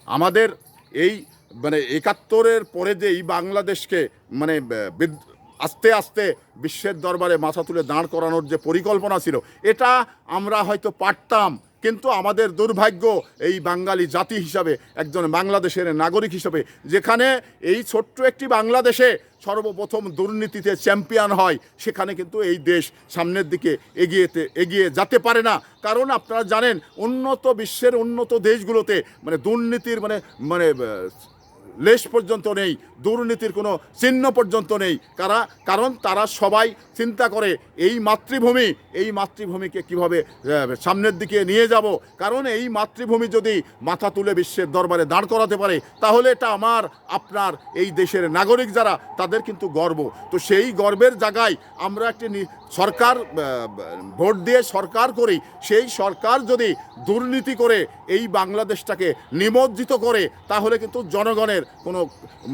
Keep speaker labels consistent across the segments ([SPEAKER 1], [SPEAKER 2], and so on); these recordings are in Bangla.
[SPEAKER 1] আমাদের এই মানে ৭১-এর পরে যে এই বাংলাদেশকে মানে আস্তে আস্তে বিশ্বের দরবারে মাথা তুলে দাঁড় করানোর যে পরিকল্পনা ছিল, এটা আমরা হয়তো পারতাম, কিন্তু আমাদের দুর্ভাগ্য এই বাঙালি জাতি হিসাবে, একজন বাংলাদেশের নাগরিক হিসাবে, যেখানে এই ছোট্ট একটি বাংলাদেশে সর্বপ্রথম দুর্নীতিতে চ্যাম্পিয়ন হয়, সেখানে কিন্তু এই দেশ সামনের দিকে এগিয়ে যেতে পারে না। কারণ আপনারা জানেন, বিশ্বের উন্নত দেশগুলোতে মানে দুর্নীতির মানে মানে লেশ পর্যন্ত নেই, দুর্নীতির কোনো চিহ্ন পর্যন্ত নেই। কারণ তারা সবাই চিন্তা করে এই মাতৃভূমিকে কিভাবে সামনের দিকে নিয়ে যাব। কারণ এই মাতৃভূমি যদি মাথা তুলে বিশ্বের দরবারে দাঁড় করাতে পারে, তাহলে এটা আমার আপনার এই দেশের নাগরিক যারা, তাদের কিন্তু গর্ব। তো সেই গর্বের জায়গায় আমরা একটি সরকার ভোট দিয়ে সরকার করি, সেই সরকার যদি দুর্নীতি করে এই বাংলাদেশটাকে নিমজ্জিত করে, তাহলে কিন্তু জনগণের কোনো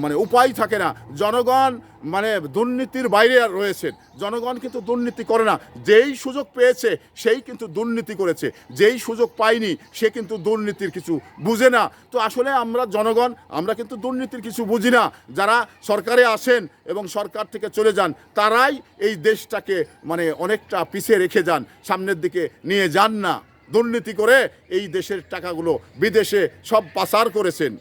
[SPEAKER 1] মানে উপায় থাকে না। জনগণ মানে দুর্নীতির বাইরে রয়েছেন, জনগণ কিন্তু দুর্নীতি করে না। যেই সুযোগ পেয়েছে সেই কিন্তু দুর্নীতি করেছে, যেই সুযোগ পায়নি সে কিন্তু দুর্নীতির কিছু বুঝে না। তো আসলে আমরা জনগণ, আমরা কিন্তু দুর্নীতির কিছু বুঝি না। যারা সরকারে আসেন এবং সরকার থেকে চলে যান, তারাই এই দেশটাকে মানে অনেকটা পিছিয়ে রেখে যান, সামনের দিকে নিয়ে যান না। দুর্নীতি করে এই দেশের টাকাগুলো বিদেশে সব পাচার করেছেন।